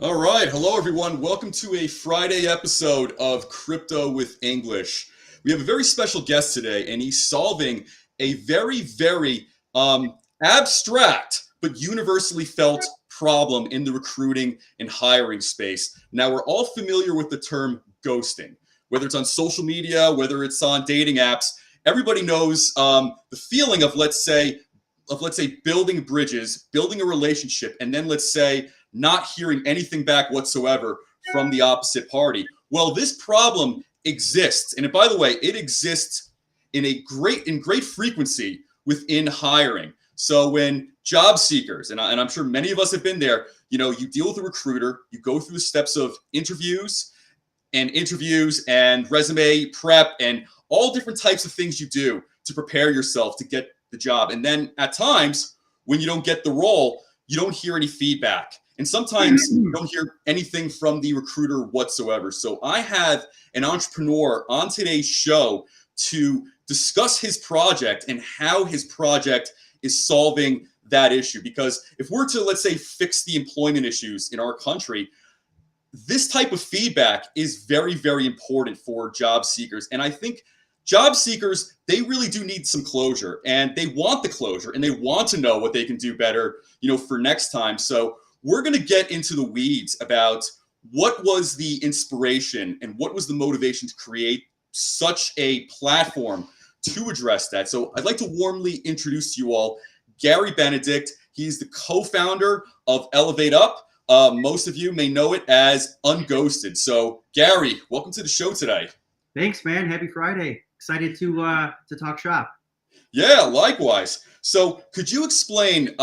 All right. Hello, everyone. Welcome to a Friday episode of Crypto with English. We have a very special guest today, and he's solving a very abstract but universally felt problem in the recruiting and hiring space. Now, we're all familiar with the term ghosting, whether it's on social media, whether it's on dating apps. Everybody knows the feeling of, let's say, building bridges, building a relationship, and then let's say not hearing anything back whatsoever from the opposite party. Well, this problem exists, and by the way, it exists in great frequency within hiring. So when job seekers, and I'm sure many of us have been there, you deal with a recruiter, you go through the steps of interviews and resume prep and all different types of things you do to prepare yourself to get the job. And then at times when you don't get the role, you don't hear any feedback. And sometimes you don't hear anything from the recruiter whatsoever. So I have an entrepreneur on today's show to discuss his project and how his project is solving that issue. Because if we're to, let's say, fix the employment issues in our country, this type of feedback is very important for job seekers. And I think job seekers, they really do need some closure, and they want the closure, and they want to know what they can do better, for next time. So we're going to get into the weeds about what was the inspiration and what was the motivation to create such a platform to address that. So I'd like to warmly introduce to you all Gary Benedik. He's the co-founder of ElevateUp. Most of you may know it as UnGhosted. So Gary, welcome to the show today. Thanks, man. Happy Friday. Excited to talk shop. Yeah, likewise. So could you explain,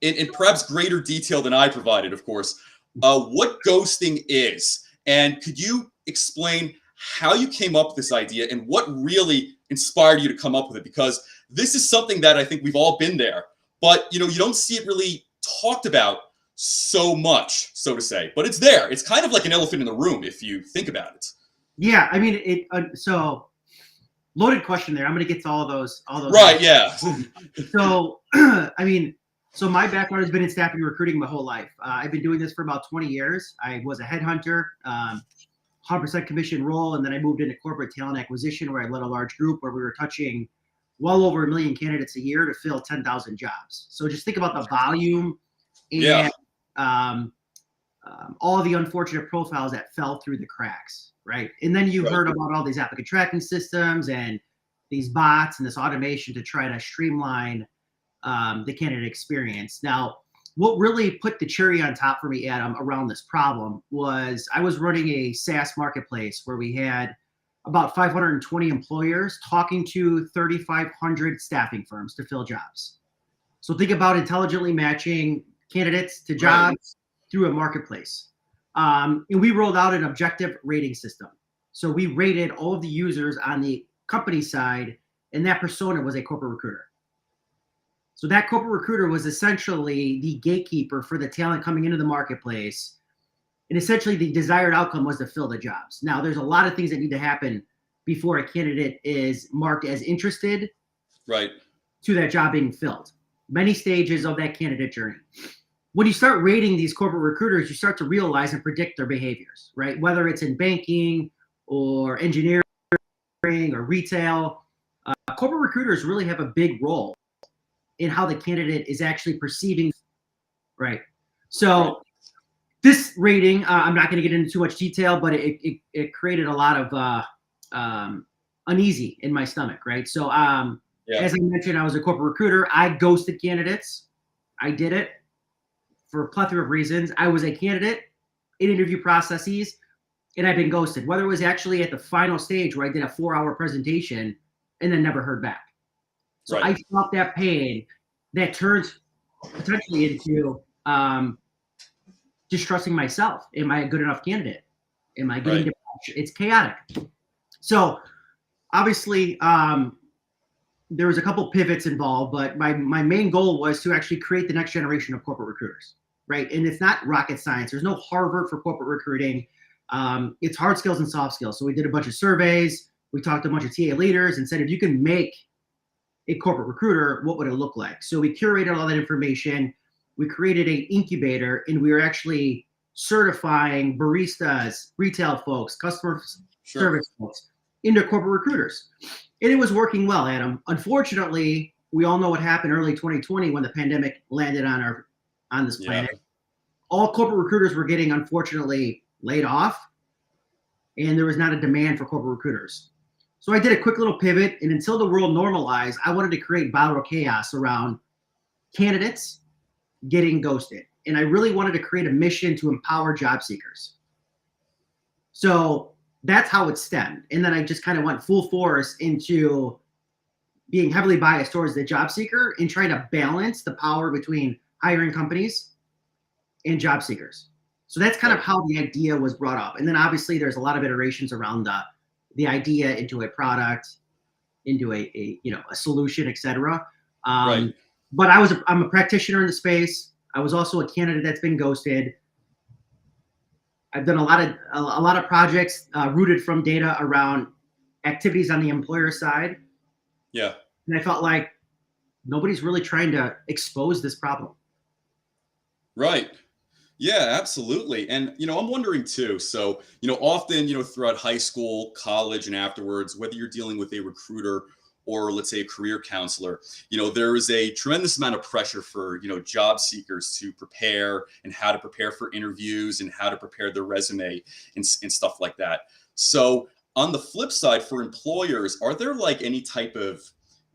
in perhaps greater detail than I provided, of course, what ghosting is? And could you explain how you came up with this idea and what really inspired you to come up with it? Because this is something that I think we've all been there, but you don't see it really talked about so much, so to say. But it's there. It's kind of like an elephant in the room if you think about it. Yeah, I mean, so loaded question there. I'm going to get to all those. Right, yeah. So, so my background has been in staffing and recruiting my whole life. I've been doing this for about 20 years. I was a headhunter, 100% commission role, and then I moved into corporate talent acquisition where I led a large group where we were touching well over 1 million candidates a year to fill 10,000 jobs. So just think about the volume and all the unfortunate profiles that fell through the cracks. Right. And then you've heard about all these applicant tracking systems and these bots and this automation to try to streamline the candidate experience. Now, what really put the cherry on top for me, Adam, around this problem was I was running a SaaS marketplace where we had about 520 employers talking to 3,500 staffing firms to fill jobs. So think about intelligently matching candidates to jobs through a marketplace. And we rolled out an objective rating system. So we rated all of the users on the company side, and that persona was a corporate recruiter. So that corporate recruiter was essentially the gatekeeper for the talent coming into the marketplace. And essentially the desired outcome was to fill the jobs. Now, there's a lot of things that need to happen before a candidate is marked as interested to that job being filled. Many stages of that candidate journey. When you start rating these corporate recruiters, you start to realize and predict their behaviors, right? Whether it's in banking or engineering or retail, corporate recruiters really have a big role in how the candidate is actually perceiving, right? So this rating, I'm not going to get into too much detail, but it created a lot of uneasy in my stomach, right? So as I mentioned, I was a corporate recruiter. I ghosted candidates. I did it for a plethora of reasons. I was a candidate in interview processes, and I've been ghosted, whether it was actually at the final stage where I did a 4-hour presentation and then never heard back. So I felt that pain that turns potentially into distrusting myself. Am I a good enough candidate? Am I getting it's chaotic. So obviously there was a couple pivots involved, but my main goal was to actually create the next generation of corporate recruiters, right? And it's not rocket science. There's no Harvard for corporate recruiting. It's hard skills and soft skills. So we did a bunch of surveys. We talked to a bunch of TA leaders and said, if you can make a corporate recruiter, what would it look like? So we curated all that information. We created an incubator, and we were actually certifying baristas, retail folks, customer Sure. service folks into corporate recruiters. And it was working well, Adam. Unfortunately, we all know what happened early 2020 when the pandemic landed on this planet. Yeah. All corporate recruiters were getting, unfortunately, laid off, and there was not a demand for corporate recruiters. So I did a quick little pivot, and until the world normalized, I wanted to create viral chaos around candidates getting ghosted. And I really wanted to create a mission to empower job seekers. So that's how it stemmed. And then I just kind of went full force into being heavily biased towards the job seeker and trying to balance the power between hiring companies and job seekers. So that's kind of how the idea was brought up. And then obviously there's a lot of iterations around the idea into a product, into a solution, etc. Right. But I'm a practitioner in the space. I was also a candidate that's been ghosted. I've done a lot of projects rooted from data around activities on the employer side. Yeah. And I felt like nobody's really trying to expose this problem. Right. Yeah, absolutely. And, I'm wondering too. So, often, throughout high school, college, and afterwards, whether you're dealing with a recruiter or let's say a career counselor, there is a tremendous amount of pressure for, job seekers to prepare and how to prepare for interviews and how to prepare their resume and stuff like that. So on the flip side, for employers, are there like any type of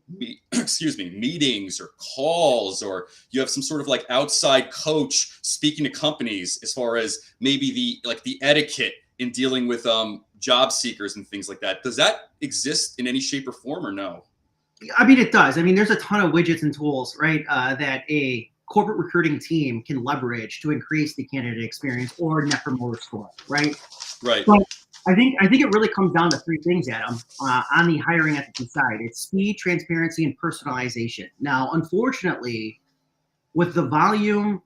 meetings or calls, or you have some sort of like outside coach speaking to companies as far as maybe the etiquette in dealing with job seekers and things like that? Does that exist in any shape or form, or no? I mean, it does. I mean, there's a ton of widgets and tools, right, that a corporate recruiting team can leverage to increase the candidate experience or net promoter score, right? Right. But I think it really comes down to three things, Adam, on the hiring ethics side. It's speed, transparency, and personalization. Now, unfortunately, with the volume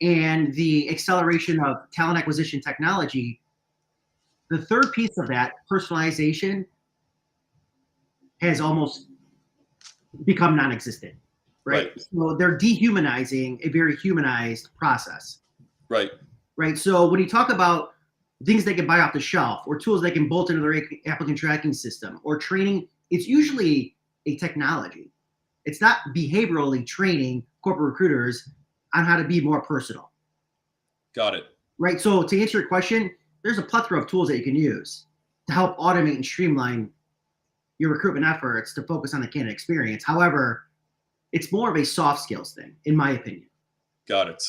and the acceleration of talent acquisition technology, the third piece of that, personalization, has almost become non-existent, right? So they're dehumanizing a very humanized process. Right. Right. So when you talk about things they can buy off the shelf or tools they can bolt into their applicant tracking system or training, it's usually a technology. It's not behaviorally training corporate recruiters on how to be more personal. Got it. Right. So to answer your question, there's a plethora of tools that you can use to help automate and streamline your recruitment efforts to focus on the candidate experience. However, it's more of a soft skills thing, in my opinion. Got it.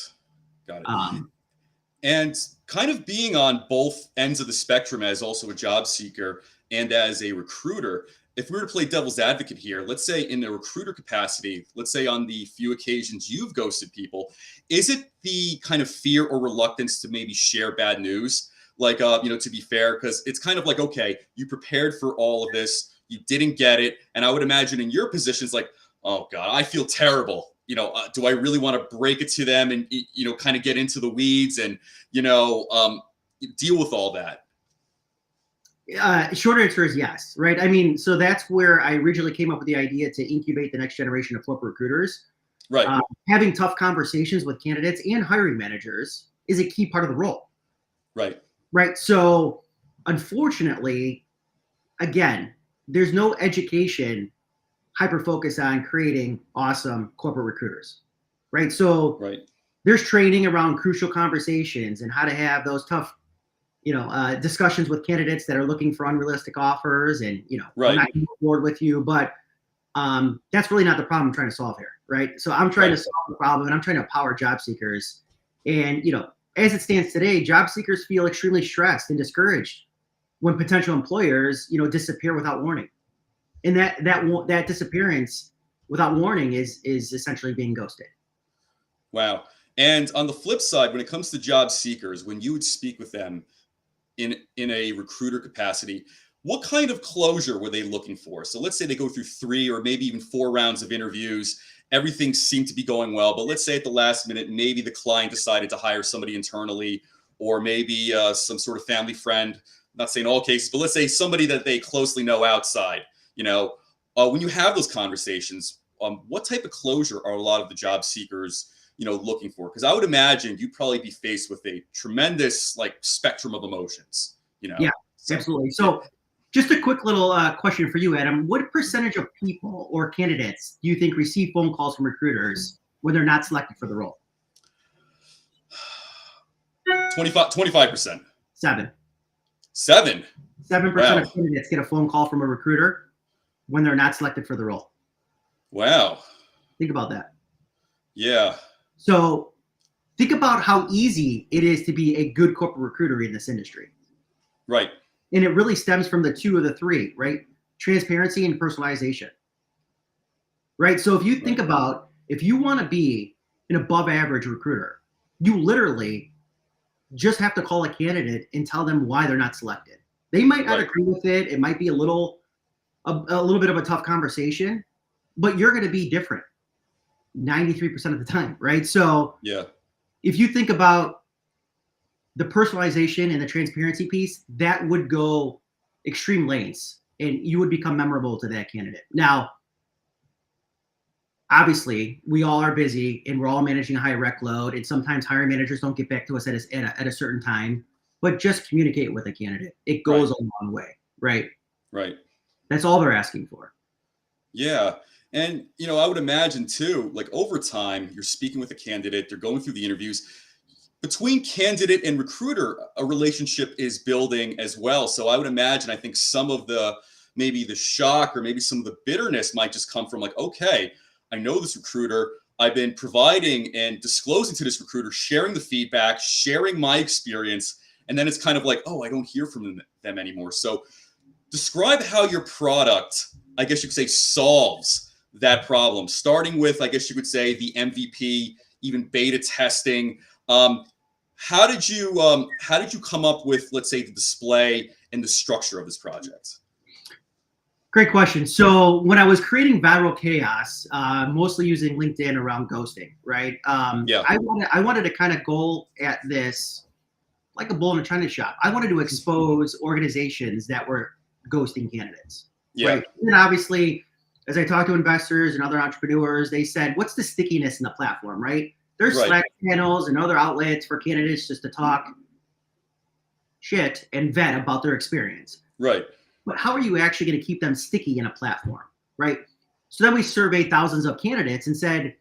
And kind of being on both ends of the spectrum as also a job seeker and as a recruiter, if we were to play devil's advocate here, let's say in a recruiter capacity, let's say on the few occasions you've ghosted people, is it the kind of fear or reluctance to maybe share bad news? Like, to be fair, because it's kind of like, okay, you prepared for all of this, you didn't get it. And I would imagine in your position, it's like, oh God, I feel terrible. Do I really want to break it to them and, kind of get into the weeds and, deal with all that? Short answer is yes, right? I mean, so that's where I originally came up with the idea to incubate the next generation of corporate recruiters. Right. Having tough conversations with candidates and hiring managers is a key part of the role. Right. Right. So unfortunately, again, there's no education hyper focus on creating awesome corporate recruiters. Right. So there's training around crucial conversations and how to have those tough discussions with candidates that are looking for unrealistic offers and, I'm not going to move forward with you, but that's really not the problem I'm trying to solve here, right? So I'm trying to solve the problem and I'm trying to empower job seekers. And, as it stands today, job seekers feel extremely stressed and discouraged when potential employers, disappear without warning. And that disappearance without warning is essentially being ghosted. Wow. And on the flip side, when it comes to job seekers, when you would speak with them in a recruiter capacity, what kind of closure were they looking for? So let's say they go through 3 or maybe even 4 rounds of interviews. Everything seemed to be going well, but let's say at the last minute, maybe the client decided to hire somebody internally, or maybe some sort of family friend. I'm not saying all cases, but let's say somebody that they closely know outside. When you have those conversations, what type of closure are a lot of the job seekers looking for? Because I would imagine you'd probably be faced with a tremendous like spectrum of emotions. Yeah, So, absolutely. So just a quick little question for you, Adam. What percentage of people or candidates do you think receive phone calls from recruiters when they're not selected for the role? 25%. 7. 7. 7% Wow. of candidates get a phone call from a recruiter when they're not selected for the role. Wow. Think about that. Yeah. So think about how easy it is to be a good corporate recruiter in this industry. Right. And it really stems from the 2 of the 3, right? Transparency and personalization. Right? So if you think about, if you want to be an above average recruiter, you literally just have to call a candidate and tell them why they're not selected. They might not agree with it. It might be a little bit of a tough conversation, but you're going to be different 93% of the time, right? So yeah, if you think about the personalization and the transparency piece, that would go extreme lengths and you would become memorable to that candidate. Now, obviously, we all are busy and we're all managing a high rec load, and sometimes hiring managers don't get back to us at a certain time, but just communicate with a candidate. It goes a long way, right? Right. That's all they're asking for. Yeah. And, I would imagine too, like over time, you're speaking with a candidate, they're going through the interviews. Between candidate and recruiter, a relationship is building as well. So I would imagine, I think some of maybe the shock or maybe some of the bitterness might just come from like, okay, I know this recruiter, I've been providing and disclosing to this recruiter, sharing the feedback, sharing my experience. And then it's kind of like, oh, I don't hear from them anymore. So describe how your product, I guess you could say, solves that problem, starting with, I guess you could say, the MVP, even beta testing. How did you come up with, let's say, the display and the structure of this project? Great question. So when I was creating Viral Chaos, mostly using LinkedIn around ghosting, right? I wanted to kind of go at this like a bull in a china shop. I wanted to expose organizations that were ghosting candidates, right? And obviously, as I talked to investors and other entrepreneurs, they said, what's the stickiness in the platform, right? There's Slack channels and other outlets for candidates just to talk shit and vet about their experience. Right. But how are you actually going to keep them sticky in a platform, right? So then we surveyed thousands of candidates and said,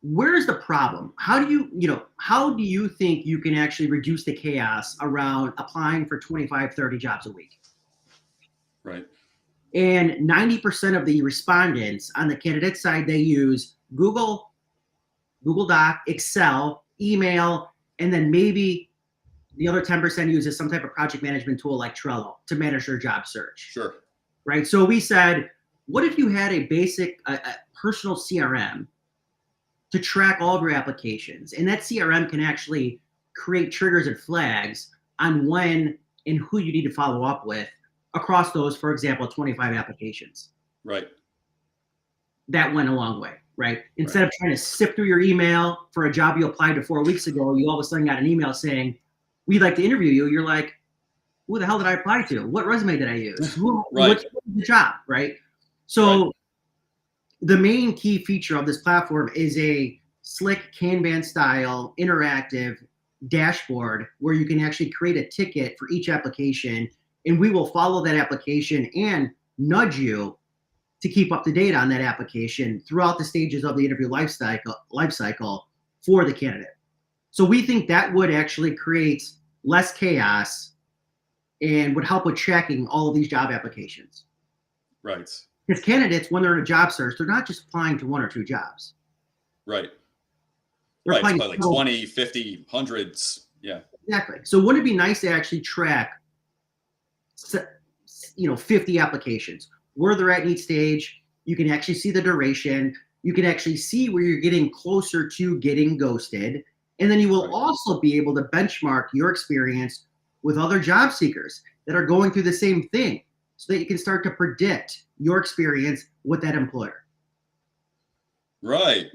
where's the problem? How do you think you can actually reduce the chaos around applying for 25, 30 jobs a week? Right. And 90% of the respondents on the candidate side, they use Google Doc, Excel, email, and then maybe the other 10% uses some type of project management tool like Trello to manage their job search. Sure. Right. So we said, what if you had a basic a personal CRM to track all of your applications? And that CRM can actually create triggers and flags on when and who you need to follow up with across those, for example, 25 applications. Right. That went a long way, right? Instead of trying to sift through your email for a job you applied to 4 weeks ago, you all of a sudden got an email saying, we'd like to interview you. You're like, who the hell did I apply to? What resume did I use? What's the job, right? So the main key feature of this platform is a slick Kanban style interactive dashboard where you can actually create a ticket for each application, and we will follow that application and nudge you to keep up to date on that application throughout the stages of the interview life cycle for the candidate. So we think that would actually create less chaos and would help with tracking all of these job applications. Right. Because candidates, when they're in a job search, they're not just applying to 1 or 2 jobs. Right. They're applying to like 20, 50, hundreds. Yeah. Exactly. So wouldn't it be nice to actually track 50 applications, where they're at in each stage? You can actually see the duration. You can actually see where you're getting closer to getting ghosted. And then you will also be able to benchmark your experience with other job seekers that are going through the same thing so that you can start to predict your experience with that employer. Right.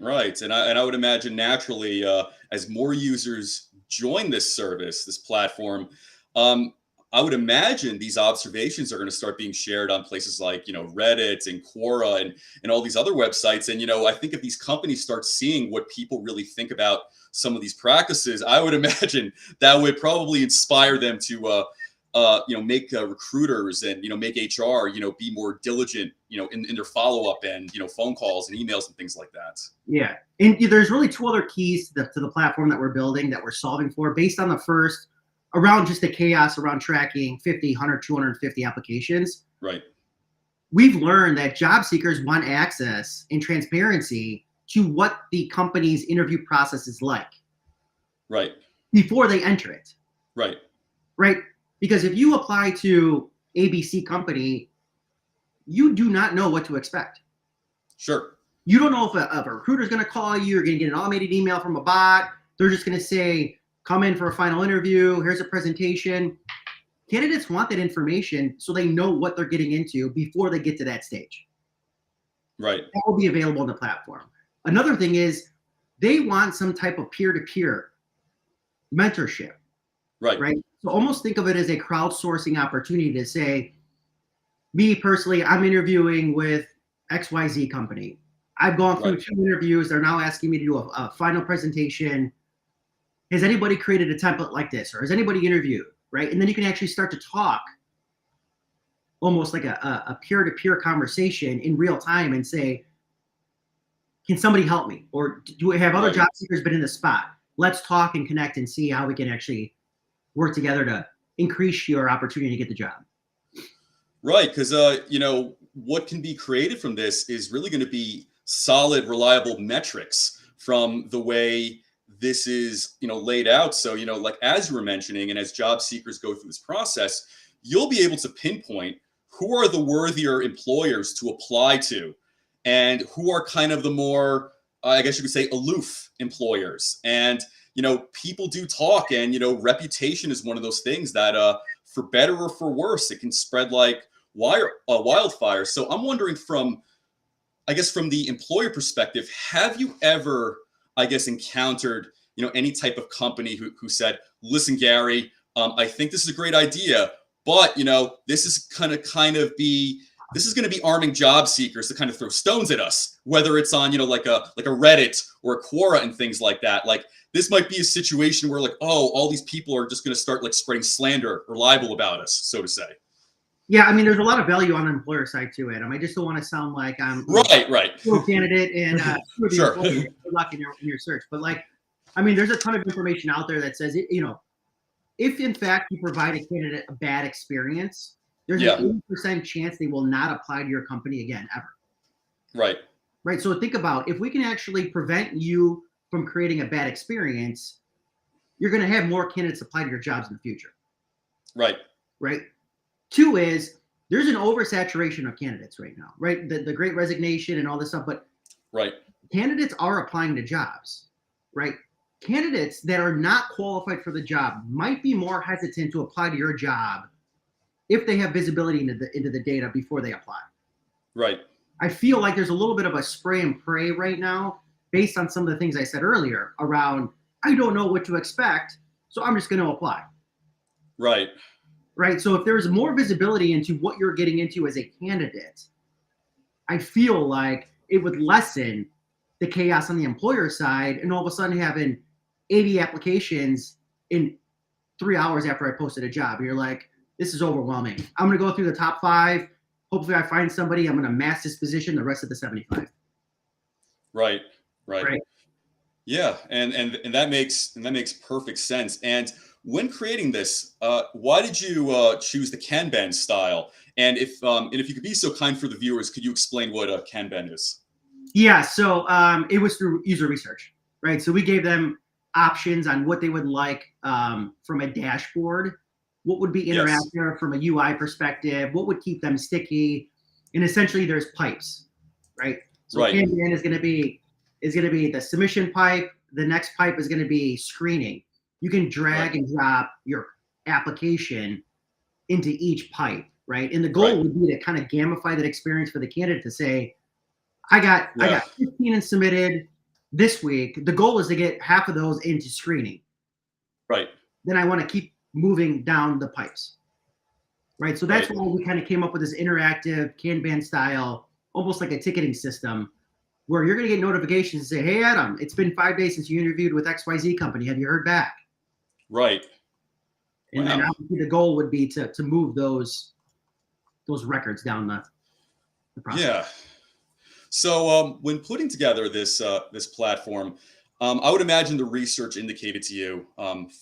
And I would imagine naturally, as more users join this service, this platform, I would imagine these observations are going to start being shared on places like, Reddit and Quora and all these other websites. And, I think if these companies start seeing what people really think about some of these practices, I would imagine that would probably inspire them to, make recruiters and, make HR, be more diligent, in their follow-up and, phone calls and emails and things like that. Yeah. And there's really two other keys to the platform that we're building, that we're solving for, based on the first, around just the chaos around tracking 50, 100, 250 applications. Right. We've learned that job seekers want access and transparency to what the company's interview process is like. Right. Before they enter it. Right. Right. Because if you apply to ABC company, you do not know what to expect. Sure. You don't know if a recruiter is going to call you. You're going to get an automated email from a bot. They're just going to say, come in for a final interview. Here's a presentation. Candidates want that information so they know what they're getting into before they get to that stage. Right. That will be available on the platform. Another thing is they want some type of peer-to-peer mentorship. Right. Right. So almost think of it as a crowdsourcing opportunity to say, me personally, I'm interviewing with XYZ company. I've gone through 2 interviews. They're now asking me to do a final presentation. Has anybody created a template like this? Or has anybody interviewed? Right. And then you can actually start to talk almost like a peer-to-peer conversation in real time and say, can somebody help me? Or do we have other job seekers been in the spot? Let's talk and connect and see how we can actually work together to increase your opportunity to get the job. Right. Because, what can be created from this is really going to be solid, reliable metrics from the way this is, laid out. So, like as you were mentioning, and as job seekers go through this process, you'll be able to pinpoint who are the worthier employers to apply to and who are kind of the more, I guess you could say, aloof employers. And, people do talk, and, reputation is one of those things that, for better or for worse, it can spread like wildfire. So I'm wondering from the employer perspective, have you ever, encountered, any type of company who said, listen, Gary, I think this is a great idea, but, this is going to be arming job seekers to kind of throw stones at us, whether it's on, like a Reddit or a Quora and things like that. Like, this might be a situation where, like, oh, all these people are just going to start like spreading slander or libel about us, so to say. Yeah, I mean, there's a lot of value on the employer side to it. I just don't want to sound like I'm right. a candidate and Sure. Good luck in your search. But there's a ton of information out there that says, if in fact you provide a candidate a bad experience, there's an 80% chance they will not apply to your company again, ever. Right. Right. So think about, if we can actually prevent you from creating a bad experience, you're going to have more candidates apply to your jobs in the future. Right. Right. 2 is, there's an oversaturation of candidates right now, right? The great resignation and all this stuff, but candidates are applying to jobs, right? Candidates that are not qualified for the job might be more hesitant to apply to your job if they have visibility into the data before they apply. Right. I feel like there's a little bit of a spray and pray right now based on some of the things I said earlier around, I don't know what to expect, so I'm just going to apply. Right. Right. So if there's more visibility into what you're getting into as a candidate, I feel like it would lessen the chaos on the employer side, and all of a sudden having 80 applications in 3 hours after I posted a job. You're like, this is overwhelming. I'm going to go through the top 5. Hopefully I find somebody. I'm going to mass this position the rest of the 75. Right. Yeah. And that makes perfect sense. And when creating this, why did you choose the Kanban style? And if you could be so kind for the viewers, could you explain what a Kanban is? Yeah, so it was through user research, right? So we gave them options on what they would like from a dashboard, what would be interactive from a UI perspective, what would keep them sticky, and essentially there's pipes, right? So Kanban is going to be the submission pipe. The next pipe is going to be screening. You can drag and drop your application into each pipe, right? And the goal would be to kind of gamify that experience for the candidate to say, I got 15 and submitted this week. The goal is to get half of those into screening. Right. Then I want to keep moving down the pipes. right? So that's Right. why we kind of came up with this interactive Kanban style, almost like a ticketing system, where you're going to get notifications and say, "Hey, Adam, it's been 5 days since you interviewed with XYZ company. Have you heard back?" Right. And then Wow. obviously the goal would be to move those records down the process. Yeah. So when putting together this platform, I would imagine the research indicated to you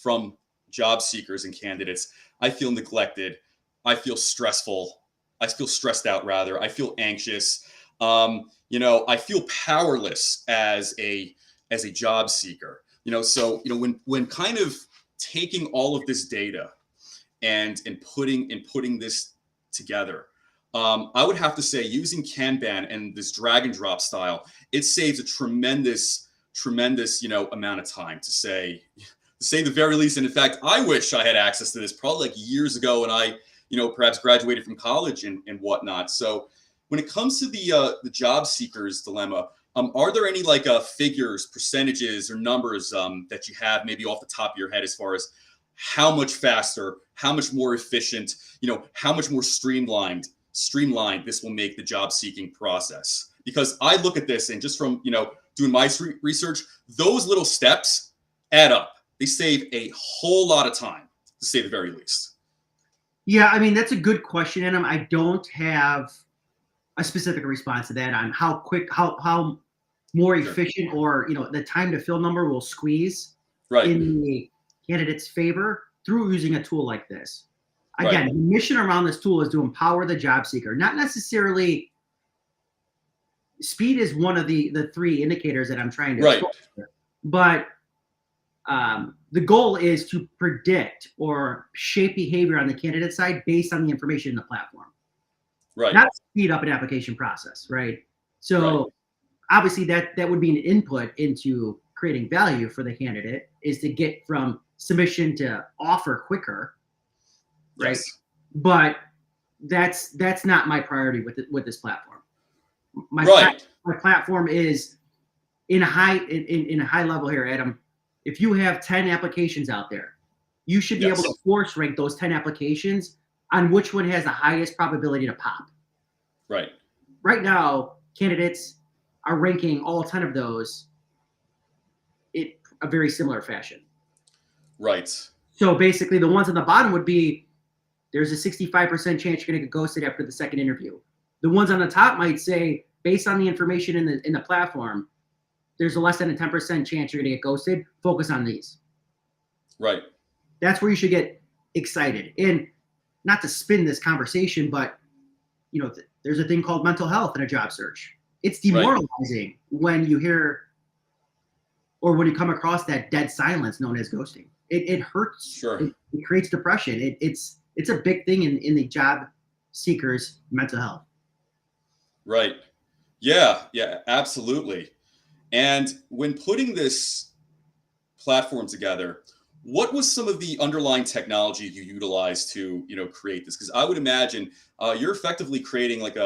from job seekers and candidates. I feel neglected. I feel stressful. I feel stressed out. Rather, I feel anxious. I feel powerless as a job seeker. So when kind of taking all of this data and putting this together. I would have to say using Kanban and this drag and drop style, it saves a tremendous amount of time to say the very least. And in fact, I wish I had access to this probably like years ago when I perhaps graduated from college and whatnot. So when it comes to the job seekers dilemma, are there any like figures, percentages, or numbers that you have maybe off the top of your head as far as how much faster, how much more efficient, how much more streamlined this will make the job seeking process? Because I look at this and just from doing my research, those little steps add up. They save a whole lot of time, to say the very least. Yeah, I mean that's a good question, Adam. I don't have a specific response to that on how quick, how more Sure. efficient, or the time to fill number will squeeze Right. in the candidate's favor through using a tool like this. Right. Again, the mission around this tool is to empower the job seeker, not necessarily speed is one of the three indicators that I'm trying to Right. explore, but the goal is to predict or shape behavior on the candidate side based on the information in the platform, Right. not speed up an application process, right? So Right. obviously that would be an input into creating value for the candidate, is to get from submission to offer quicker, right? Yes. But that's not my priority with this platform. Right. My platform is in a high level here, Adam. If you have 10 applications out there, you should be able Yes. to force rank those 10 applications on which one has the highest probability to pop. Right. Right now, candidates are ranking all 10 of those in a very similar fashion. Right. So basically, the ones on the bottom would be, there's a 65% chance you're going to get ghosted after the second interview. The ones on the top might say, based on the information in the platform, there's a less than a 10% chance you're going to get ghosted. Focus on these. Right. That's where you should get excited. And not to spin this conversation, but there's a thing called mental health in a job search. It's demoralizing when you hear or when you come across that dead silence known as ghosting. It hurts. Sure. It creates depression. It's a big thing in the job seeker's mental health. Right. Yeah. Yeah. Absolutely. And when putting this platform together, what was some of the underlying technology you utilized to create this? Because I would imagine you're effectively creating like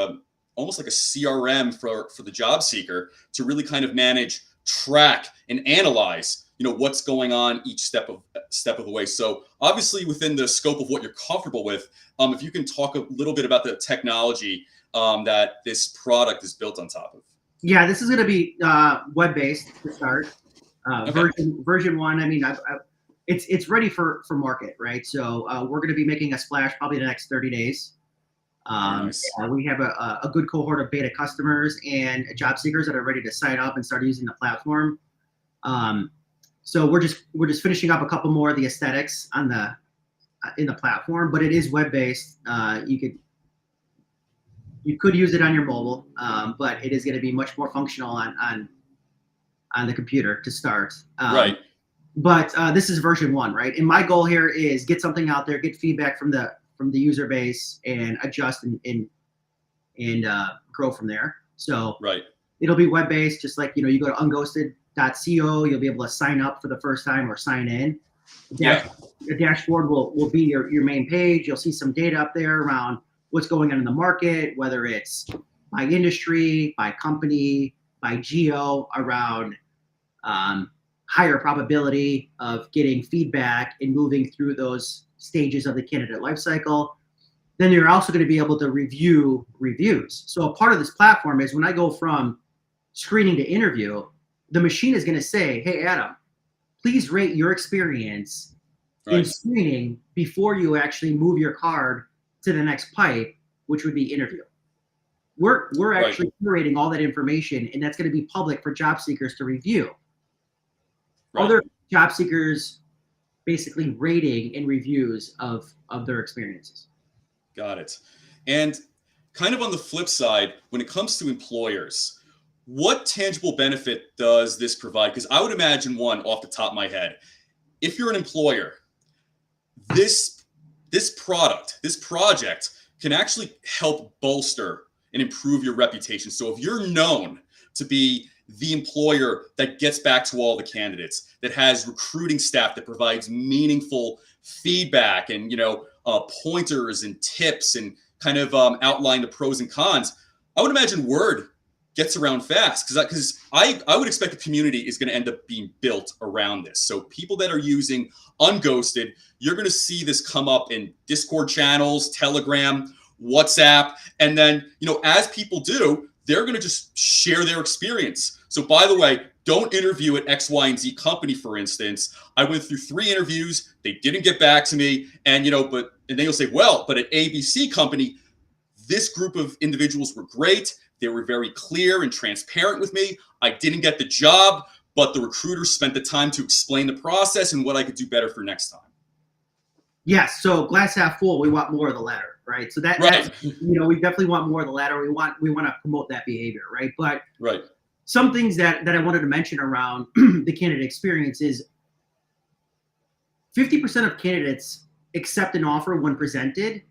almost like a CRM for the job seeker to really kind of manage, track, and analyze what's going on each step of the way. So obviously within the scope of what you're comfortable with, if you can talk a little bit about the technology that this product is built on top of. Yeah, this is going to be web-based to start. Okay. Version 1. I mean, it's ready for market, right? So we're going to be making a splash probably the next 30 days. Nice. We have a good cohort of beta customers and job seekers that are ready to sign up and start using the platform. So we're just finishing up a couple more of the aesthetics on in the platform, but it is web-based. You could use it on your mobile, but it is going to be much more functional on the computer to start. Right. But this is version 1, right? And my goal here is get something out there, get feedback from the user base, and adjust and grow from there. So Right. it'll be web-based, just like you go to unghosted.co, you'll be able to sign up for the first time or sign in. The dashboard will be your main page. You'll see some data up there around what's going on in the market, whether it's by industry, by company, by geo, around higher probability of getting feedback and moving through those stages of the candidate lifecycle. then you're also going to be able to review reviews. So a part of this platform is when I go from screening to interview, the machine is going to say, hey, Adam, please rate your experience in screening before you actually move your card to the next pipe, which would be interview. We're actually curating all that information, and that's going to be public for job seekers to review. Other job seekers basically rating and reviews of their experiences. Got it. And kind of on the flip side, when it comes to employers, what tangible benefit does this provide? Because I would imagine one off the top of my head, if you're an employer, this project can actually help bolster and improve your reputation. So if you're known to be the employer that gets back to all the candidates, that has recruiting staff that provides meaningful feedback and pointers and tips and kind of outline the pros and cons, I would imagine word gets around fast because I would expect the community is going to end up being built around this. So people that are using UnGhosted, you're going to see this come up in Discord channels, Telegram, WhatsApp, and then as people do, they're going to just share their experience. So by the way, don't interview at X, Y, and Z company, for instance. I went through 3 interviews. They didn't get back to me. And, and then you'll say, well, but at ABC company, this group of individuals were great. They were very clear and transparent with me. I didn't get the job, but the recruiter spent the time to explain the process and what I could do better for next time. Yes. So glass half full, we want more of the latter, right? So that's, we definitely want more of the latter. We want to promote that behavior, right? But some things that I wanted to mention around the candidate experience is 50% of candidates accept an offer when presented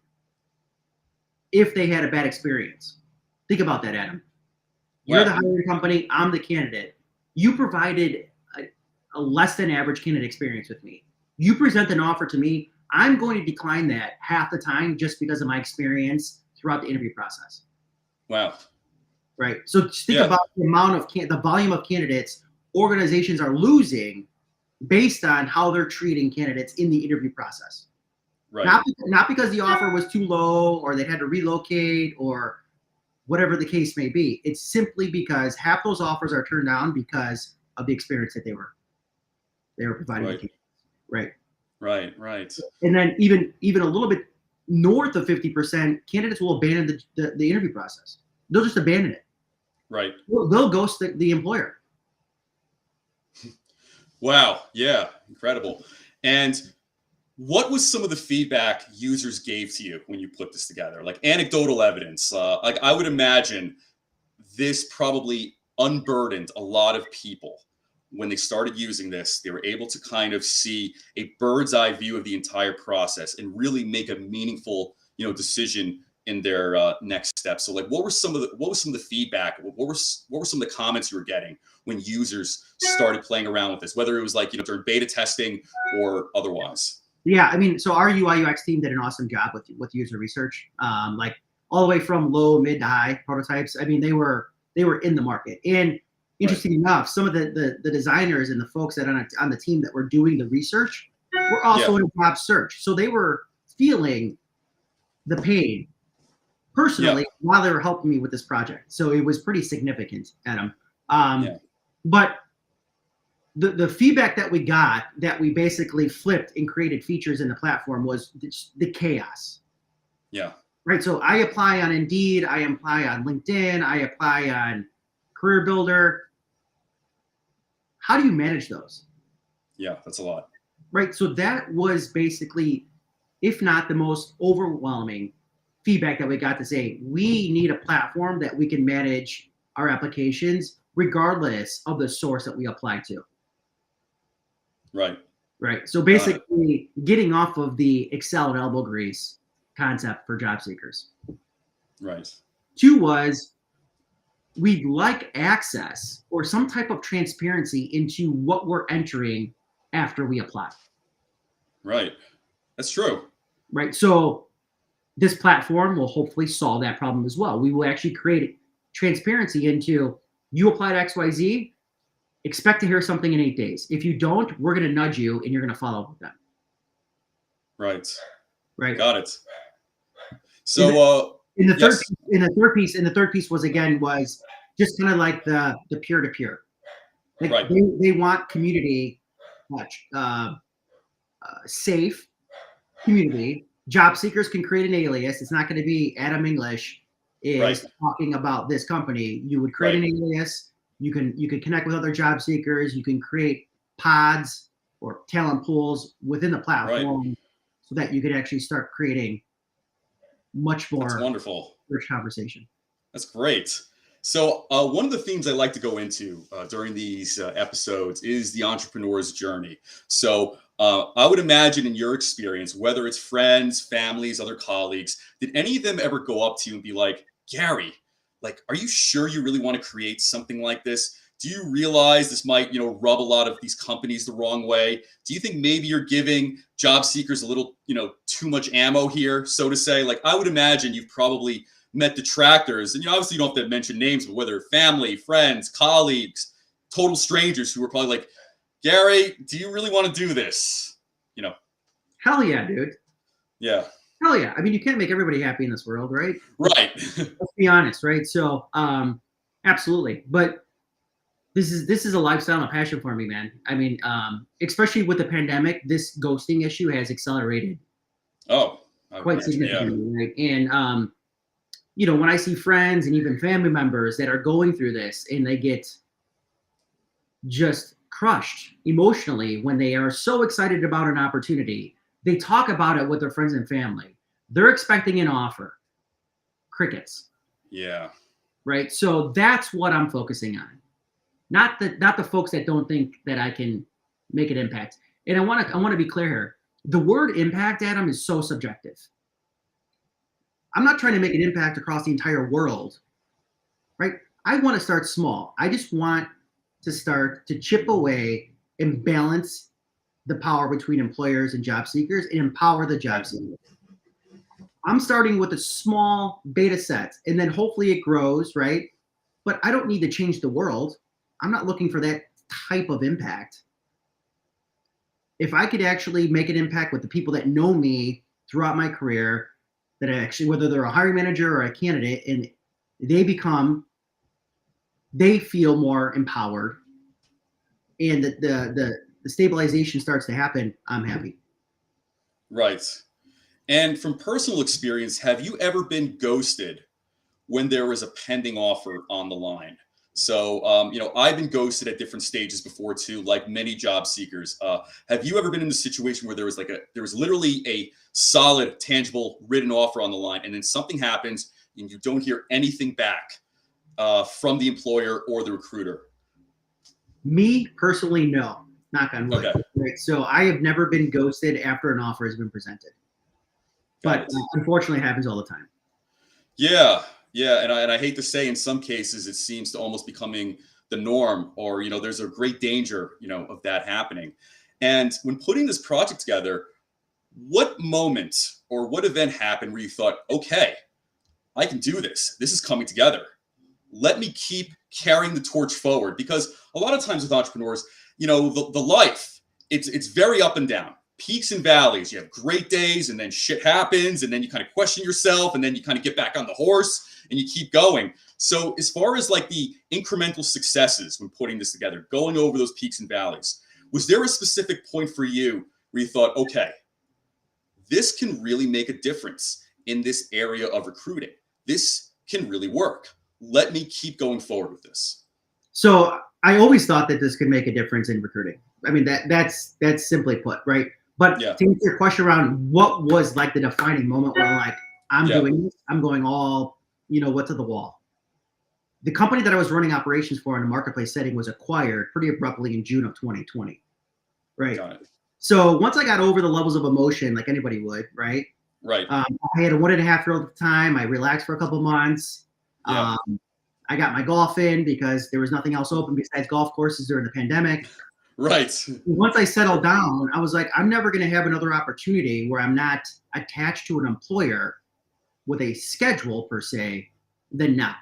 if they had a bad experience. Think about that, Adam. You're the hiring company. I'm the candidate. You provided a less than average candidate experience with me. You present an offer to me. I'm going to decline that half the time just because of my experience throughout the interview process. Wow. Right. So just think about the amount of the volume of candidates organizations are losing based on how they're treating candidates in the interview process. Right. Not because the offer was too low or they had to relocate or whatever the case may be. It's simply because half those offers are turned down because of the experience that they were providing. Right. And then even a little bit north of 50%, candidates will abandon the interview process. They'll just abandon it. Right. They'll ghost the employer. Wow. Yeah. Incredible. And what was some of the feedback users gave to you when you put this together? Like anecdotal evidence. Like I would imagine this probably unburdened a lot of people. When they started using this, they were able to kind of see a bird's eye view of the entire process and really make a meaningful, decision in their next steps. So, like, what was some of the feedback? What were some of the comments you were getting when users started playing around with this? Whether it was like during beta testing or otherwise. Yeah, I mean, so our UI UX team did an awesome job with user research, like all the way from low, mid to high prototypes. I mean, they were in the market. And interesting enough, some of the designers and the folks that on the team that were doing the research were also in a job search. So they were feeling the pain personally while they were helping me with this project. So it was pretty significant, Adam. But the feedback that we got, that we basically flipped and created features in the platform, was the chaos. Yeah. Right. So I apply on Indeed, I apply on LinkedIn, I apply on Career Builder. How do you manage those? Yeah, that's a lot. Right. So that was basically, if not the most overwhelming feedback that we got, to say, we need a platform that we can manage our applications regardless of the source that we apply to. Right. So basically getting off of the Excel and elbow grease concept for job seekers. Right. 2 was, we'd like access or some type of transparency into what we're entering after we apply. Right. That's true. Right. So this platform will hopefully solve that problem as well. We will actually create transparency into, you applied XYZ, expect to hear something in 8 days. If you don't, we're going to nudge you and you're going to follow up with them. Right. Right. Got it. So, in the third yes, piece, in the third piece was just kind of like the peer to peer. Like right, they want community, safe community. Job seekers can create an alias. It's not going to be Adam English right, is talking about this company. You would create right, an alias. You can connect with other job seekers. You can create pods or talent pools within the right. platform so that you could actually start creating much That's more wonderful. rich conversation. That's great. So, one of the themes I like to go into during these episodes is the entrepreneur's journey. So, I would imagine in your experience, whether it's friends, families, other colleagues, did any of them ever go up to you and be like, Gary, like, are you sure you really want to create something like this? Do you realize this might, rub a lot of these companies the wrong way? Do you think maybe you're giving job seekers a little, too much ammo here, so to say? Like, I would imagine you've probably met detractors, and obviously you don't have to mention names, but whether family, friends, colleagues, total strangers who were probably like, Gary, do you really want to do this? Hell yeah, dude. Yeah. Hell yeah. I mean, you can't make everybody happy in this world, right? Right. Let's be honest, right? So, absolutely. But this is a lifestyle and a passion for me, man. I mean, especially with the pandemic, this ghosting issue has accelerated Oh, quite significantly, right? And when I see friends and even family members that are going through this and they get just crushed emotionally when they are so excited about an opportunity, they talk about it with their friends and family. They're expecting an offer. Crickets. Yeah. Right. So that's what I'm focusing on. Not the folks that don't think that I can make an impact. And I want to be clear here. The word impact, Adam, is so subjective. I'm not trying to make an impact across the entire world, right? I want to start small. I just want to start to chip away and balance the power between employers and job seekers and empower the job seekers. I'm starting with a small beta set and then hopefully it grows, right? But I don't need to change the world. I'm not looking for that type of impact. If I could actually make an impact with the people that know me throughout my career, that actually, whether they're a hiring manager or a candidate, and they feel more empowered and the stabilization starts to happen, I'm happy. Right. And from personal experience, have you ever been ghosted when there was a pending offer on the line? So, I've been ghosted at different stages before too, like many job seekers. Have you ever been in a situation where there was literally a solid, tangible, written offer on the line, and then something happens and you don't hear anything back from the employer or the recruiter? Me personally, no. Knock on wood. Okay. Right. So I have never been ghosted after an offer has been presented. But unfortunately, it happens all the time. Yeah, yeah, and I hate to say, in some cases, it seems to almost becoming the norm, or there's a great danger, of that happening. And when putting this project together, what moment or what event happened where you thought, okay, I can do this. This is coming together. Let me keep carrying the torch forward, because a lot of times with entrepreneurs, the life, it's very up and down. Peaks and valleys. You have great days and then shit happens and then you kind of question yourself and then you kind of get back on the horse and you keep going. So as far as like the incremental successes when putting this together, going over those peaks and valleys, was there a specific point for you where you thought, okay, this can really make a difference in this area of recruiting? This can really work. Let me keep going forward with this. So I always thought that this could make a difference in recruiting. I mean, that's simply put, right? But Yeah. to answer your question around what was like the defining moment where like, I'm Yeah. doing this, I'm going all, what to the wall. The company that I was running operations for in a marketplace setting was acquired pretty abruptly in June of 2020, right? Got it. So once I got over the levels of emotion, like anybody would, right? Right. I had a 1.5-year-old at the time. I relaxed for a couple months. Yeah. I got my golf in because there was nothing else open besides golf courses during the pandemic. Right. Once I settled down, I was like, I'm never going to have another opportunity where I'm not attached to an employer with a schedule per se than now.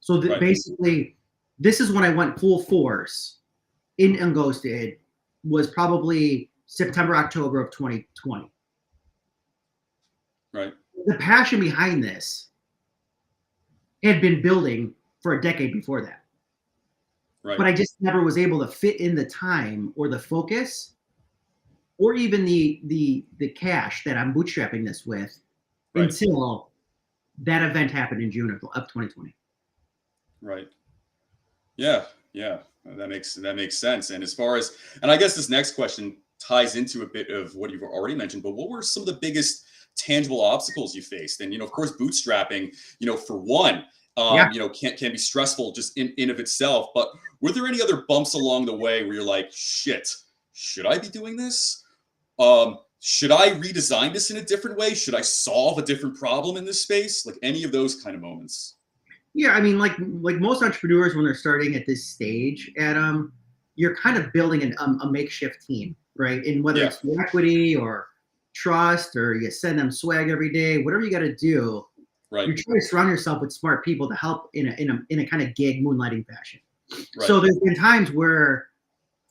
So Right. basically, this is when I went full force in UnGhosted, was probably September, October of 2020. Right. the passion behind this had been building for a decade before that. Right. But I just never was able to fit in the time or the focus or even the cash that I'm bootstrapping this with until that event happened in June of 2020. Right. Yeah. Yeah. That makes sense. And as far as, and I guess this next question ties into a bit of what you've already mentioned, but what were some of the biggest tangible obstacles you faced? And, of course, bootstrapping, for one, can be stressful just in of itself. But were there any other bumps along the way where you're like, shit, should I be doing this? Should I redesign this in a different way? Should I solve a different problem in this space? Like any of those kind of moments? Yeah, I mean, like most entrepreneurs when they're starting at this stage, Adam, you're kind of building a makeshift team, right? And whether it's equity or trust, or you send them swag every day, whatever you got to do, you're trying to surround yourself with smart people to help in a kind of gig moonlighting fashion. Right. So there's been times where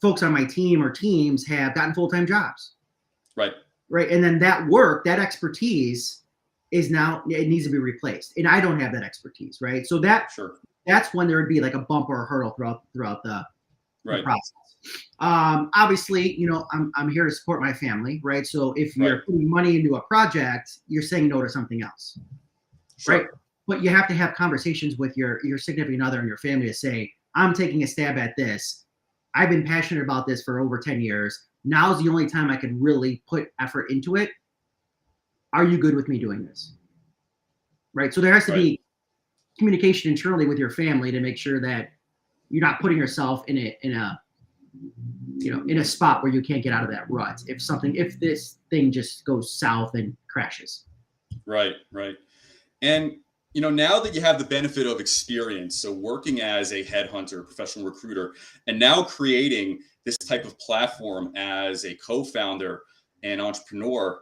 folks on my team or teams have gotten full-time jobs. Right. And then that work, that expertise is now, it needs to be replaced. And I don't have that expertise, right? So that's when there would be like a bump or a hurdle throughout the process. Obviously, I'm here to support my family, right? So if you're putting money into a project, you're saying no to something else, right? But you have to have conversations with your significant other and your family to say, I'm taking a stab at this. I've been passionate about this for over 10 years. Now's the only time I can really put effort into it. Are you good with me doing this? Right. So there has to be communication internally with your family to make sure that you're not putting yourself in a spot where you can't get out of that rut if this thing just goes south and crashes. Right. And now that you have the benefit of experience, so working as a headhunter, professional recruiter, and now creating this type of platform as a co-founder and entrepreneur,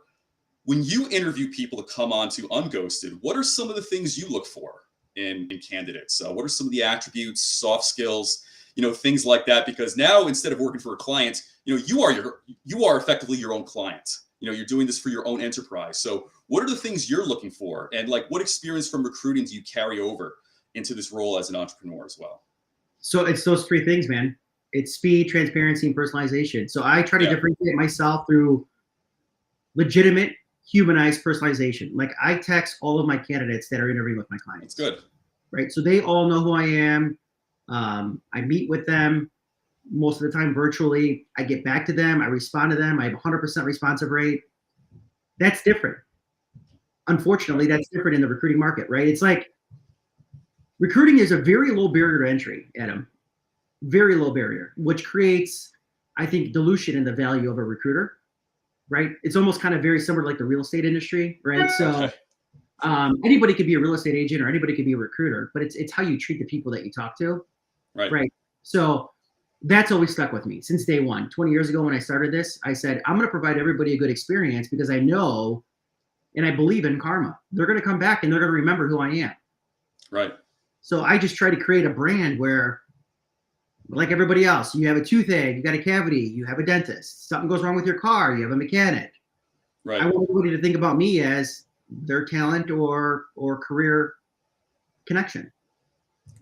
when you interview people to come on to UnGhosted, what are some of the things you look for in candidates? What are some of the attributes, soft skills, things like that? Because now instead of working for a client, you are effectively your own client. You're doing this for your own enterprise. So what are the things you're looking for? And like, what experience from recruiting do you carry over into this role as an entrepreneur as well? So it's those three things, man. It's speed, transparency, and personalization. So I try to differentiate myself through legitimate, humanized personalization. Like I text all of my candidates that are interviewing with my clients. That's good. Right. So they all know who I am. I meet with them most of the time virtually. I get back to them. I respond to them. I have 100% responsive rate. That's different. Unfortunately, that's different in the recruiting market, right? It's like recruiting is a very low barrier to entry, Adam. Very low barrier, which creates, I think, dilution in the value of a recruiter, right? It's almost kind of very similar to like the real estate industry, right? So anybody could be a real estate agent or anybody could be a recruiter, but it's how you treat the people that you talk to, right? So that's always stuck with me since day one. 20 years ago when I started this, I said, I'm going to provide everybody a good experience because I know and I believe in karma. They're going to come back and they're going to remember who I am. Right. So I just try to create a brand where, like everybody else, you have a toothache, you got a cavity, you have a dentist, something goes wrong with your car, you have a mechanic. Right. I want everybody to think about me as their talent or career connection.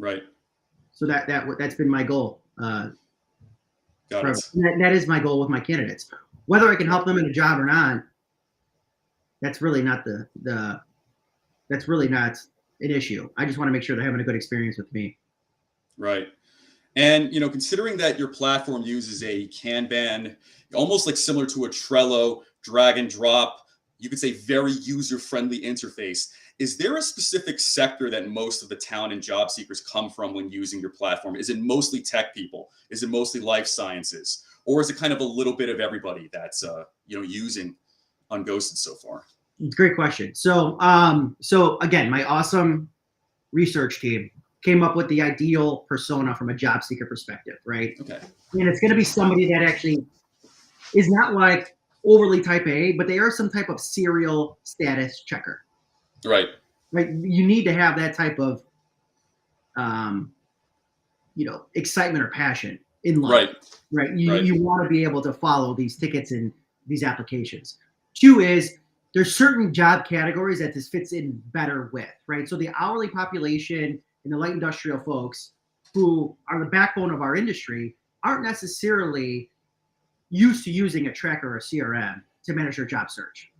Right. So that's been my goal. Got it. That is my goal with my candidates. Whether I can help them in a job or not, that's really not that's really not an issue. I just want to make sure they're having a good experience with me. Right. And, considering that your platform uses a Kanban, almost like similar to a Trello, drag and drop, you could say very user-friendly interface, is there a specific sector that most of the talent and job seekers come from when using your platform? Is it mostly tech people? Is it mostly life sciences? Or is it kind of a little bit of everybody that's, using UnGhosted so far? It's a great question. So again, my awesome research team came up with the ideal persona from a job seeker perspective, right? Okay. And it's going to be somebody that actually is not like overly type A, but they are some type of serial status checker. Right. Right. You need to have that type of, excitement or passion in life. Right. You want to be able to follow these tickets and these applications. 2 is there's certain job categories that this fits in better with, right? So the hourly population and the light industrial folks who are the backbone of our industry aren't necessarily used to using a tracker or a CRM to manage their job search,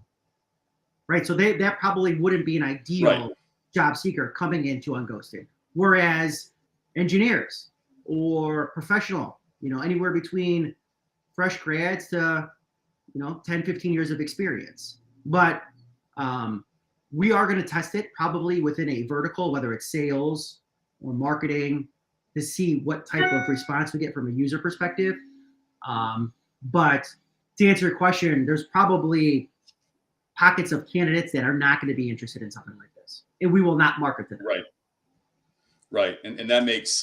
right? So that probably wouldn't be an ideal job seeker coming into UnGhosted. Whereas engineers or professional, anywhere between fresh grads to, 10, 15 years of experience. But we are going to test it probably within a vertical, whether it's sales or marketing, to see what type of response we get from a user perspective. But to answer your question, there's probably pockets of candidates that are not going to be interested in something like this, and we will not market to them. Right, and that makes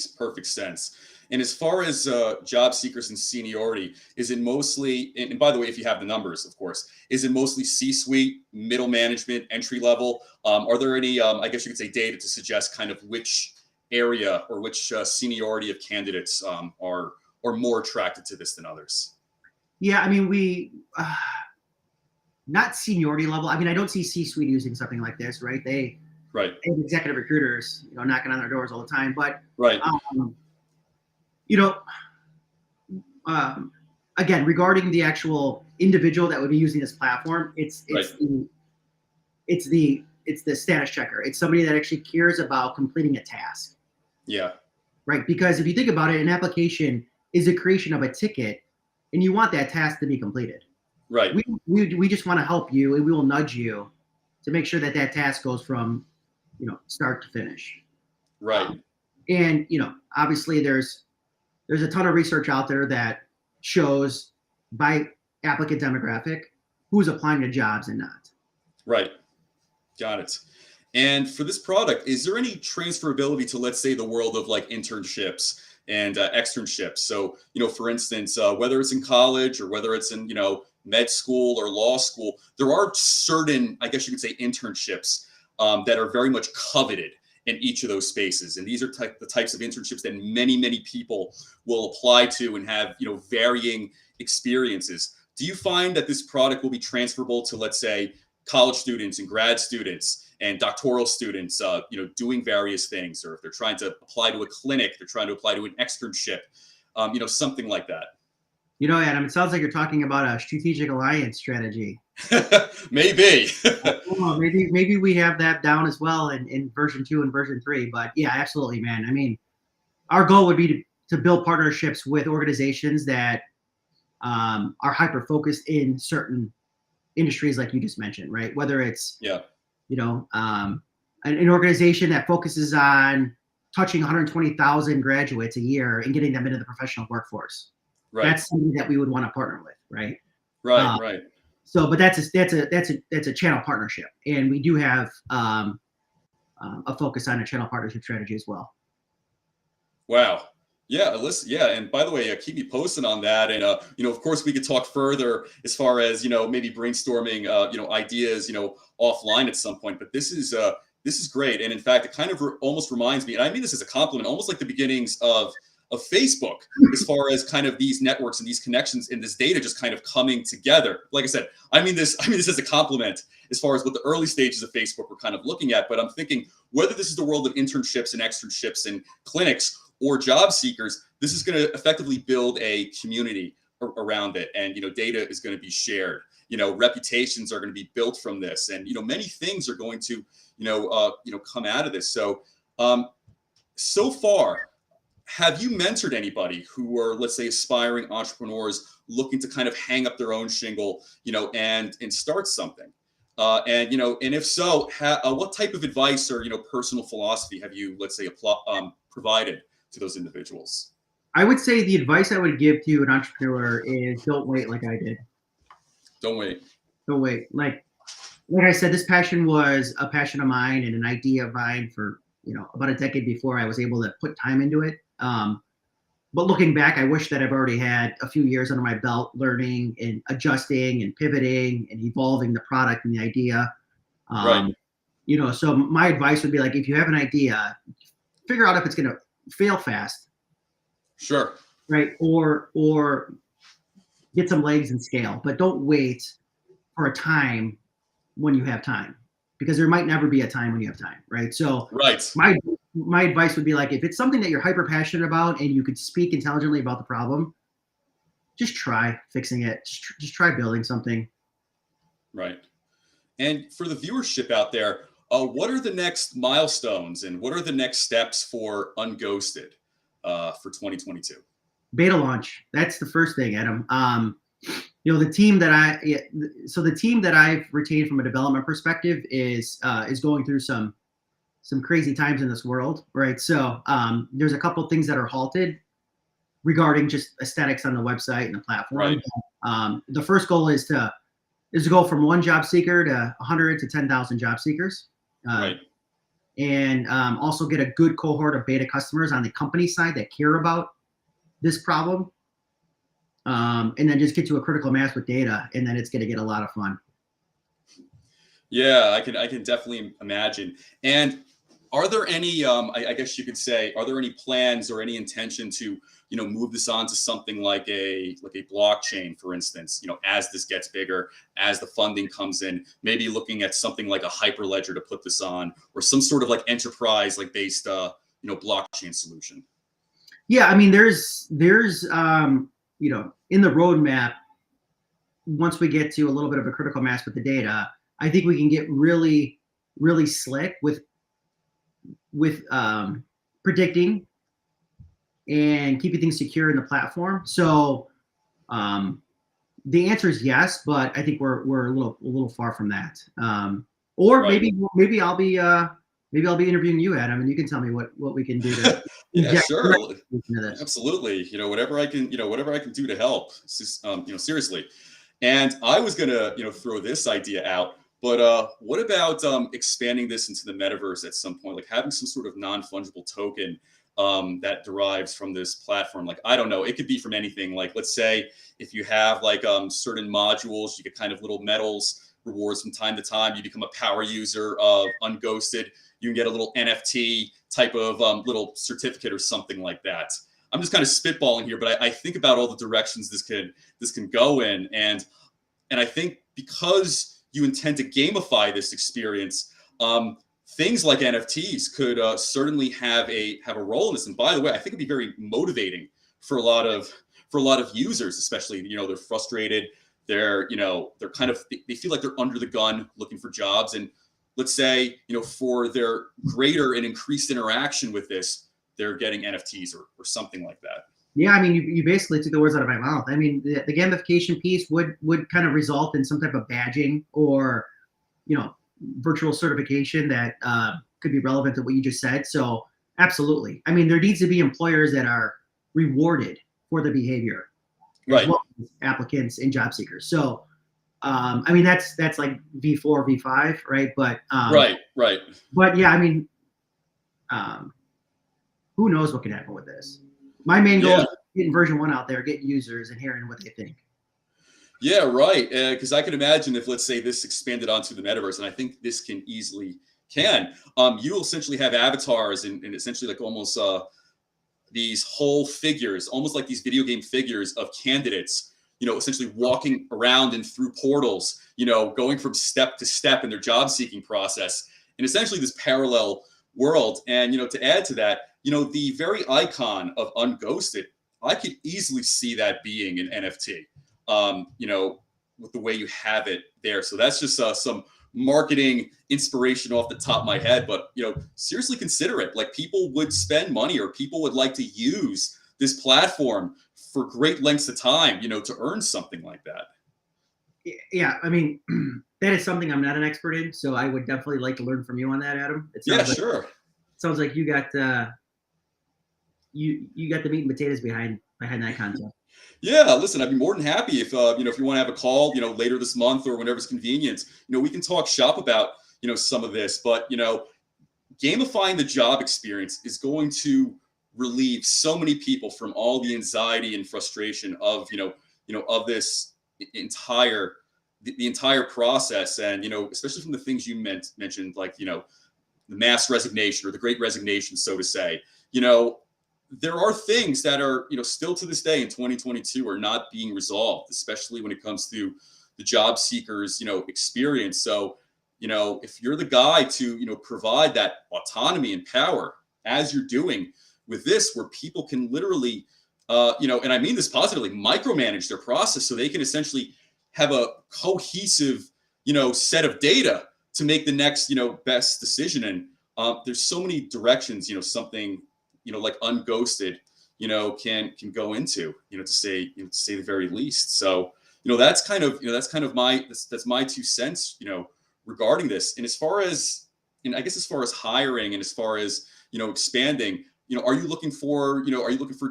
perfect sense. And as far as job seekers and seniority, is it mostly? And by the way, if you have the numbers, of course, is it mostly C-suite, middle management, entry level? Are there any, I guess you could say, data to suggest kind of which area or which seniority of candidates are more attracted to this than others? Yeah, I mean, we not seniority level. I mean, I don't see C-suite using something like this, right? They have executive recruiters, knocking on their doors all the time. But again, regarding the actual individual that would be using this platform, it's the status checker. It's somebody that actually cares about completing a task. Yeah. Right. Because if you think about it, an application is a creation of a ticket, and you want that task to be completed. Right. We just want to help you, and we will nudge you to make sure that task goes from, start to finish. Right. And obviously there's a ton of research out there that shows by applicant demographic who's applying to jobs and not. Right. Got it. And for this product, is there any transferability to, let's say, the world of like internships and externships? So, for instance, whether it's in college or whether it's in, med school or law school, there are certain, I guess you could say, internships that are very much coveted in each of those spaces. And these are the types of internships that many, many people will apply to and have, varying experiences. Do you find that this product will be transferable to, let's say, college students and grad students and doctoral students, doing various things, or if they're trying to apply to a clinic, they're trying to apply to an externship, something like that? Adam, it sounds like you're talking about a strategic alliance strategy. Maybe. maybe we have that down as well in version 2 and version 3. But yeah, absolutely, man. I mean, our goal would be to build partnerships with organizations that are hyper focused in certain industries, like you just mentioned, right? Whether it's an organization that focuses on touching 120,000 graduates a year and getting them into the professional workforce. Right. That's something that we would want to partner with, right? Right. So, but that's a channel partnership, and we do have a focus on a channel partnership strategy as well. Wow. Yeah, listen. Yeah, and by the way, keep me posted on that. And of course, we could talk further as far as maybe brainstorming ideas offline at some point. But this is great, and in fact, it kind of almost reminds me, and I mean this as a compliment, almost like the beginnings of Facebook, as far as kind of these networks and these connections and this data just kind of coming together. Like I said, I mean this as a compliment as far as what the early stages of Facebook were kind of looking at. But I'm thinking whether this is the world of internships and externships and clinics or job seekers, this is going to effectively build a community around it, and data is going to be shared. Reputations are going to be built from this, and many things are going to come out of this. So so far, have you mentored anybody who are, let's say, aspiring entrepreneurs looking to kind of hang up their own shingle, and start something? And if so, what type of advice or personal philosophy have you, let's say, provided to those individuals? I would say the advice I would give to an entrepreneur is don't wait like I did. Don't wait. Don't wait. Like I said, this passion was a passion of mine and an idea of mine for about a decade before I was able to put time into it. But looking back, I wish that I've already had a few years under my belt learning and adjusting and pivoting and evolving the product and the idea. Right. So my advice would be, like, if you have an idea, figure out if it's going to fail fast. Sure. Right. Or get some legs and scale, but don't wait for a time when you have time, because there might never be a time when you have time, right? So Right. my advice would be like, if it's something that you're hyper passionate about and you could speak intelligently about the problem, just try fixing it. Just try building something. Right. And for the viewership out there, what are the next milestones and what are the next steps for UnGhosted for 2022? Beta launch. That's the first thing, Adam. The team that I've retained from a development perspective is going through some crazy times in this world, right? So there's a couple things that are halted regarding just aesthetics on the website and the platform. Right. The first goal is to go from 1 job seeker to 100 to 10,000 job seekers. Right. And also get a good cohort of beta customers on the company side that care about this problem. And then just get to a critical mass with data, and then it's going to get a lot of fun. Yeah, I can definitely imagine. And are there any, I guess you could say, are there any plans or any intention to, move this on to something like a blockchain, for instance, as this gets bigger, as the funding comes in, maybe looking at something like a hyperledger to put this on, or some sort of like enterprise like based, blockchain solution? Yeah, I mean, there's in the roadmap, once we get to a little bit of a critical mass with the data, I think we can get really, really slick with predicting and keeping things secure in the platform. So the answer is yes, but I think we're a little far from that. Or Right. maybe I'll be interviewing you, Adam, and you can tell me what we can do to Yeah, sure. this. Absolutely. Whatever I can do to help. It's just, seriously. And I was gonna, throw this idea out, but what about expanding this into the metaverse at some point, like having some sort of non-fungible token that derives from this platform? Like, I don't know, it could be from anything. Like, let's say if you have like certain modules, you get kind of little medals, rewards from time to time. You become a power user of UnGhosted, you can get a little NFT type of little certificate or something like that. I'm just kind of spitballing here, but I think about all the directions this can go in, and I think because you intend to gamify this experience, things like NFTs could certainly have a role in this. And by the way, I think it'd be very motivating for a lot of users, especially they're frustrated, they're they feel like they're under the gun looking for jobs, and let's say for their greater and increased interaction with this, they're getting NFTs or something like that. Yeah, I mean, you basically took the words out of my mouth. I mean, the gamification piece would kind of result in some type of badging or, virtual certification that could be relevant to what you just said. So absolutely. I mean, there needs to be employers that are rewarded for the behavior, right, as well as applicants and job seekers. So, I mean, that's like V4, V5, right? But right. But yeah, I mean, who knows what can happen with this? My main goal is getting version 1 out there, getting users and hearing what they think. Yeah, right. Because I can imagine if, let's say, this expanded onto the metaverse, and I think this can easily you'll essentially have avatars and essentially like almost these whole figures, almost like these video game figures of candidates, essentially walking around and through portals, going from step to step in their job seeking process, and essentially this parallel world. And to add to that, the very icon of UnGhosted, I could easily see that being an NFT, with the way you have it there. So that's just some marketing inspiration off the top of my head. But, seriously consider it. Like, people would spend money, or people would like to use this platform for great lengths of time, to earn something like that. Yeah, I mean, that is something I'm not an expert in, so I would definitely like to learn from you on that, Adam. Sure. Sounds like you got you got the meat and potatoes behind that concept. Yeah, listen, I'd be more than happy if if you want to have a call, later this month or whenever it's convenient. We can talk shop about some of this. But gamifying the job experience is going to relieve so many people from all the anxiety and frustration of of this entire the entire process, and especially from the things you mentioned, like the mass resignation or the great resignation, so to say. There are things that are still to this day in 2022 are not being resolved, especially when it comes to the job seekers, experience. So, if you're the guy to, provide that autonomy and power as you're doing with this, where people can literally, and I mean this positively, micromanage their process so they can essentially have a cohesive, set of data to make the next, best decision. And there's so many directions, something, like UnGhosted, can go into, to say the very least. So, that's kind of my, that's my 2 cents, regarding this. And as far as, and I guess as far as hiring and as far as, expanding, are you looking for,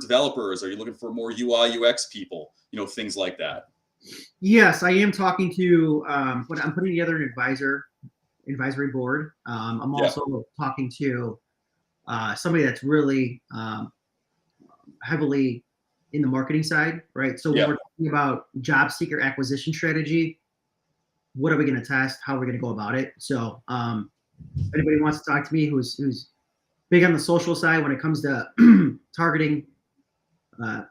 developers? Are you looking for more UI UX people, things like that? Yes, I am talking to, but I'm putting together an advisory board. I'm also talking to somebody that's really heavily in the marketing side, right? So when we're talking about job seeker acquisition strategy, what are we going to test? How are we going to go about it? So if anybody wants to talk to me who's big on the social side when it comes to targeting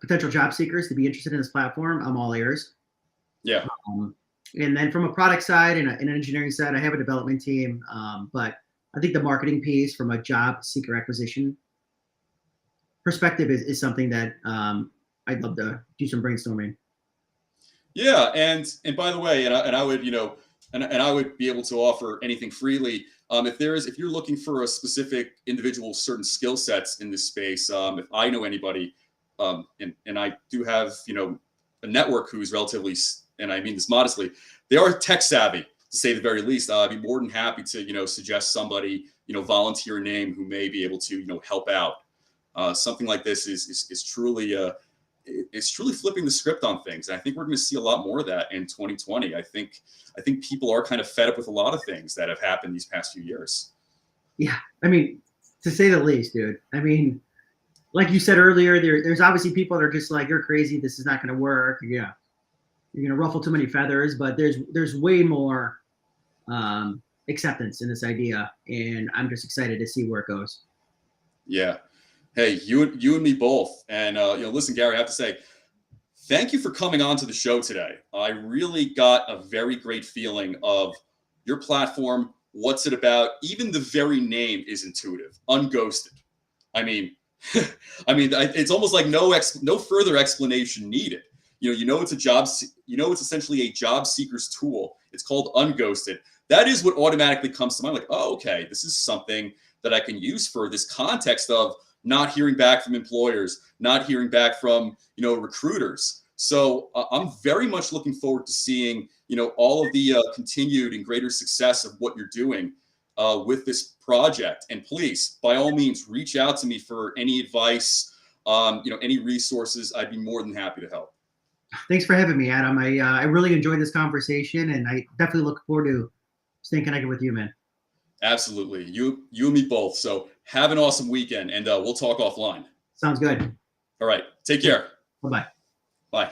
potential job seekers to be interested in this platform, I'm all ears. Yeah. And then from a product side and an engineering side, I have a development team. But I think the marketing piece from a job seeker acquisition perspective is something that I'd love to do some brainstorming. Yeah, and by the way, and I would, and I would be able to offer anything freely. If you're looking for a specific individual, certain skill sets in this space, if I know anybody, and I do have, a network who's relatively, and I mean this modestly, they are tech savvy to say the very least. I'd be more than happy to, suggest somebody, volunteer a name who may be able to, help out. Something like this is truly it's truly flipping the script on things. And I think we're going to see a lot more of that in 2020. I think people are kind of fed up with a lot of things that have happened these past few years. Yeah, I mean, to say the least, dude. I mean, like you said earlier, there's obviously people that are just like, you're crazy, this is not going to work. Yeah, you're going to ruffle too many feathers. But there's way more acceptance in this idea, and I'm just excited to see where it goes. Yeah. Hey, you and me both. And listen, Gary, I have to say, thank you for coming on to the show today. I really got a very great feeling of your platform. What's it about? Even the very name is intuitive. UnGhosted. I mean, it's almost like no further explanation needed. It's it's essentially a job seeker's tool. It's called UnGhosted. That is what automatically comes to mind. Like, oh, okay, this is something that I can use for this context of not hearing back from employers, not hearing back from, recruiters. So I'm very much looking forward to seeing, all of the continued and greater success of what you're doing with this project. And please, by all means, reach out to me for any advice, any resources. I'd be more than happy to help. Thanks for having me, Adam. I really enjoyed this conversation, and I definitely look forward to staying connected with you, man. Absolutely. You and me both. So have an awesome weekend, and we'll talk offline. Sounds good. All right. Take care. Bye-bye. Bye.